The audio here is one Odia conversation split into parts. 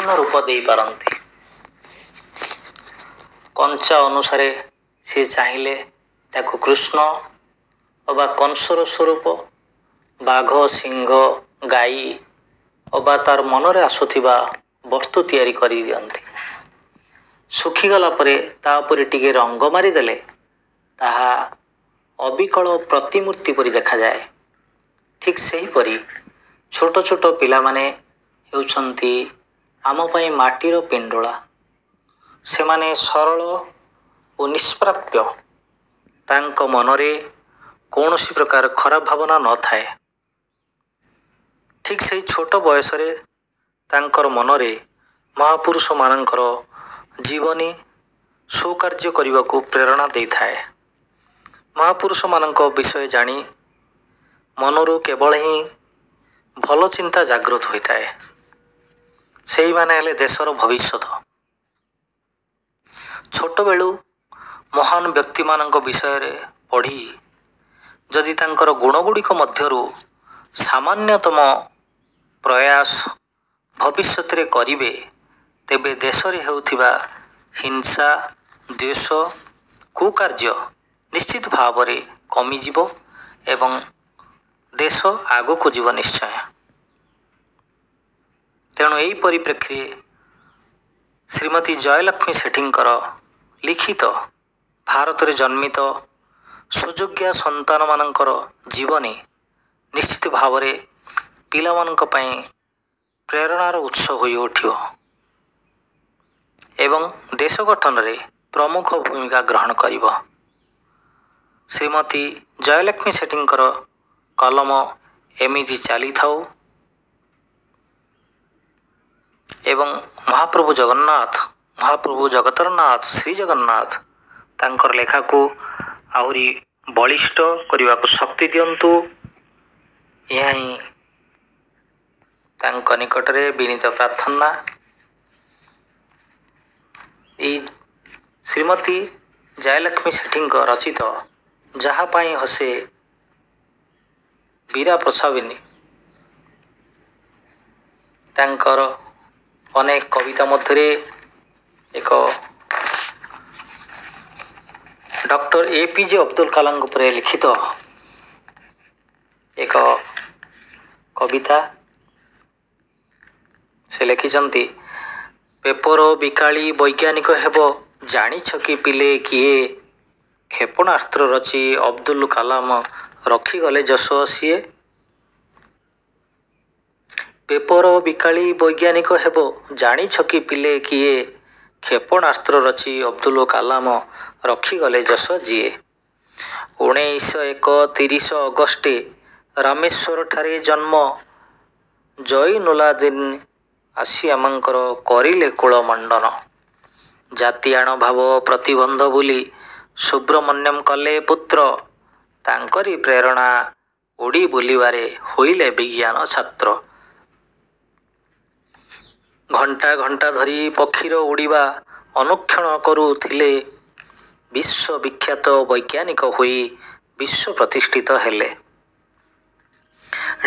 ବିଭିନ୍ନ ରୂପ ଦେଇପାରନ୍ତି। କଞ୍ଚା ଅନୁସାରେ ସେ ଚାହିଁଲେ ତାକୁ କୃଷ୍ଣ ଅବା କଂସର ସ୍ୱରୂପ, ବାଘ, ସିଂହ, ଗାଈ ଅବା ତାର ମନରେ ଆସୁଥିବା ବସ୍ତୁ ତିଆରି କରିଦିଅନ୍ତି। ଶୁଖିଗଲା ପରେ ତା ଉପରେ ଟିକେ ରଙ୍ଗ ମାରିଦେଲେ ତାହା ଅବିକଳ ପ୍ରତିମୂର୍ତ୍ତି ପରି ଦେଖାଯାଏ। ଠିକ୍ ସେହିପରି ଛୋଟ ଛୋଟ ପିଲାମାନେ ହେଉଛନ୍ତି ଆମ ପାଇଁ ମାଟିର ପିଣ୍ଡୁଳା। ସେମାନେ ସରଳ ଓ ନିଷ୍ପ୍ରାପ୍ୟ। ତାଙ୍କ ମନରେ କୌଣସି ପ୍ରକାର ଖରାପ ଭାବନା ନଥାଏ। ଠିକ୍ ସେହି ଛୋଟ ବୟସରେ ତାଙ୍କର ମନରେ ମହାପୁରୁଷମାନଙ୍କର ଜୀବନୀ ସୁକାର୍ଯ୍ୟ କରିବାକୁ ପ୍ରେରଣା ଦେଇଥାଏ। ମହାପୁରୁଷମାନଙ୍କ ବିଷୟ ଜାଣି ମନରୁ କେବଳ ହିଁ ଭଲ ଚିନ୍ତା ଜାଗ୍ରତ ହୋଇଥାଏ। ସେଇମାନେ ହେଲେ ଦେଶର ଭବିଷ୍ୟତ। ଛୋଟବେଳୁ ମହାନ ବ୍ୟକ୍ତିମାନଙ୍କ ବିଷୟରେ ପଢ଼ି ଯଦି ତାଙ୍କର ଗୁଣଗୁଡ଼ିକ ମଧ୍ୟରୁ ସାମାନ୍ୟତମ ପ୍ରୟାସ ଭବିଷ୍ୟତରେ କରିବେ, ତେବେ ଦେଶରେ ହେଉଥିବା ହିଂସା, ଦ୍ୱେଷ, କୁକାର୍ଯ୍ୟ ନିଶ୍ଚିତ ଭାବରେ କମିଯିବ ଏବଂ ଦେଶ ଆଗକୁ ଯିବ ନିଶ୍ଚୟ। ତେଣୁ ଏହି ପରିପ୍ରେକ୍ଷୀରେ ଶ୍ରୀମତୀ ଜୟଲକ୍ଷ୍ମୀ ସେଠୀଙ୍କର ଲିଖିତ ଭାରତରେ ଜନ୍ମିତ ସୁଯୋଗ୍ୟ ସନ୍ତାନମାନଙ୍କର ଜୀବନୀ ନିଶ୍ଚିତ ଭାବରେ ପିଲାମାନଙ୍କ ପାଇଁ ପ୍ରେରଣାର ଉତ୍ସ ହୋଇ ଉଠିବ ଏବଂ ଦେଶ ଗଠନରେ ପ୍ରମୁଖ ଭୂମିକା ଗ୍ରହଣ କରିବ। ଶ୍ରୀମତୀ ଜୟଲକ୍ଷ୍ମୀ ସେଠୀଙ୍କର କଲମ ଏମିତି ଚାଲିଥାଉ ଏବଂ ମହାପ୍ରଭୁ ଜଗତର ନାଥ ଶ୍ରୀ ଜଗନ୍ନାଥ ତାଙ୍କର ଲେଖାକୁ ଆହୁରି ବଳିଷ୍ଠ କରିବାକୁ ଶକ୍ତି ଦିଅନ୍ତୁ। ଏହା ହିଁ ତାଙ୍କ ନିକଟରେ ବିନୀତ ପ୍ରାର୍ଥନା। ଏହି ଶ୍ରୀମତୀ ଜୟଲକ୍ଷ୍ମୀ ସେଠୀଙ୍କ ରଚିତ ଯାହା ପାଇଁ ହସେ ବୀରା ପ୍ରସବିନୀ, ତାଙ୍କର ଅନେକ କବିତା ମଧ୍ୟରେ ଏକ ଡକ୍ଟର APJ ଅବଦୁଲ କାଲାମଙ୍କ ଉପରେ ଲିଖିତ ଏକ କବିତା। ସେ ଲେଖିଛନ୍ତି, ପେପର ବିକାଳି ବୈଜ୍ଞାନିକ ହେବ, ଜାଣିଛ କି ପିଲେ କିଏ? କ୍ଷେପଣାସ୍ତ୍ର ରଚି ଅବଦୁଲ କାଲାମ ରଖିଗଲେ ଯଶ ସିଏ। ପେପର ବିକାଳି ବୈଜ୍ଞାନିକ ହେବ, ଜାଣିଛ କି ପିଲେ କିଏ? କ୍ଷେପଣାସ୍ତ୍ର ରଚି ଅବଦୁଲ କାଲାମ ରଖିଗଲେ ଯଶ ଯିଏ। 1931 ଅଗଷ୍ଟ ରାମେଶ୍ୱରଠାରେ ଜନ୍ମ, ଜୈନୁଲାଦିନ ଆସିଆମାଙ୍କର କରିଲେ କୁଳ ମଣ୍ଡନ। ଜାତିଆଣ ଭାବ ପ୍ରତିବନ୍ଧ ବୋଲି ସୁବ୍ରମଣ୍ୟମ କଲେ ପୁତ୍ର, ତାଙ୍କରି ପ୍ରେରଣା ଉଡ଼ି ବୁଲିବାରେ ହୋଇଲେ ବିଜ୍ଞାନ ଛାତ୍ର। ଘଣ୍ଟା ଘଣ୍ଟା ଧରି ପକ୍ଷୀର ଉଡ଼ିବା ଅନୁକ୍ଷଣ କରୁଥିଲେ, ବିଶ୍ୱବିଖ୍ୟାତ ବୈଜ୍ଞାନିକ ହୋଇ ବିଶ୍ୱ ପ୍ରତିଷ୍ଠିତ ହେଲେ।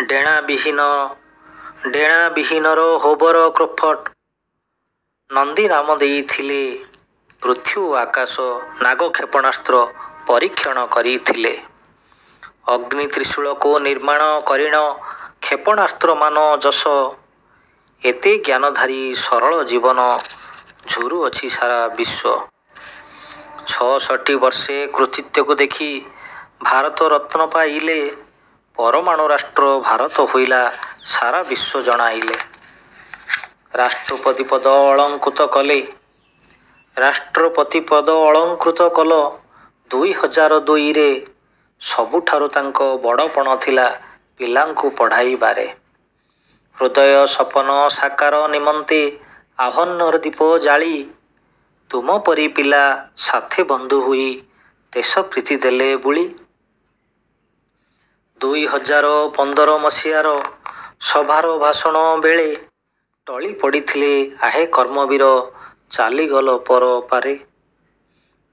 ଡେଣା ବିହୀନର ହୋବର କ୍ରଫଟ, ନନ୍ଦୀ ନାମ ଦେଇଥିଲେ, ପୃଥ୍ୱୀ ଓ ଆକାଶ ନାଗ କ୍ଷେପଣାସ୍ତ୍ର ପରୀକ୍ଷଣ କରିଥିଲେ। ଅଗ୍ନି ତ୍ରିଶୂଳକୁ ନିର୍ମାଣ କରିଣ, କ୍ଷେପଣାସ୍ତ୍ରମାନ ଯଶ, ଏତେ ଜ୍ଞାନଧାରୀ ସରଳ ଜୀବନ, ଝୁରୁଅଛି ସାରା ବିଶ୍ୱ। 66 ବର୍ଷେ କୃତିତ୍ୱକୁ ଦେଖି ଭାରତ ରତ୍ନ ପାଇଲେ, ପରମାଣୁ ରାଷ୍ଟ୍ର ଭାରତ ହୋଇଲା ସାରା ବିଶ୍ୱ ଜଣାଇଲେ। ରାଷ୍ଟ୍ରପତି ପଦ ଅଳଙ୍କୃତ କଲ 2002ରେ, ସବୁଠାରୁ ତାଙ୍କ ବଡ଼ପଣ ଥିଲା ପିଲାଙ୍କୁ ପଢ଼ାଇବାରେ। ହୃଦୟ ସପନ ସାକାର ନିମନ୍ତେ ଆହ୍ୱାନର ଦୀପ ଜାଳି, ତୁମ ପରି ପିଲା ସାଥେ ବନ୍ଧୁ ହୋଇ ଦେଶ ପ୍ରୀତି ଦେଲେ ବୁଳି। 2015 ମସିହାର ସଭାର ଭାଷଣ ବେଳେ ଟଳି ପଡ଼ିଥିଲେ ଆହେ କର୍ମବୀର, ଚାଲିଗଲ ପର ପାରେ।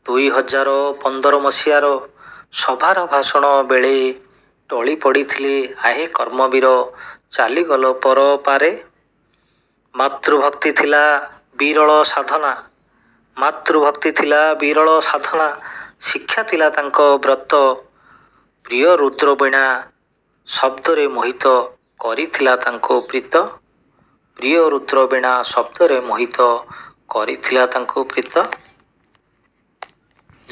2015 ମସିହାର ସଭାର ଭାଷଣ ବେଳେ ଟଳି ପଡ଼ିଥିଲେ ଆହେ କର୍ମବୀର, ଚାଲିଗଲ ପର ପାରେ। ମାତୃଭକ୍ତି ଥିଲା ବିରଳ ସାଧନା। ମାତୃଭକ୍ତି ଥିଲା ବିରଳ ସାଧନା। ଶିକ୍ଷା ଥିଲା ତାଙ୍କ ବ୍ରତ। ପ୍ରିୟ ରୁଦ୍ରବୀଣା ଶବ୍ଦରେ ମୋହିତ କରିଥିଲା ତାଙ୍କୁ ପ୍ରୀତ। ପ୍ରିୟ ରୁଦ୍ରବୀଣା ଶବ୍ଦରେ ମୋହିତ କରିଥିଲା ତାଙ୍କୁ ପ୍ରୀତ।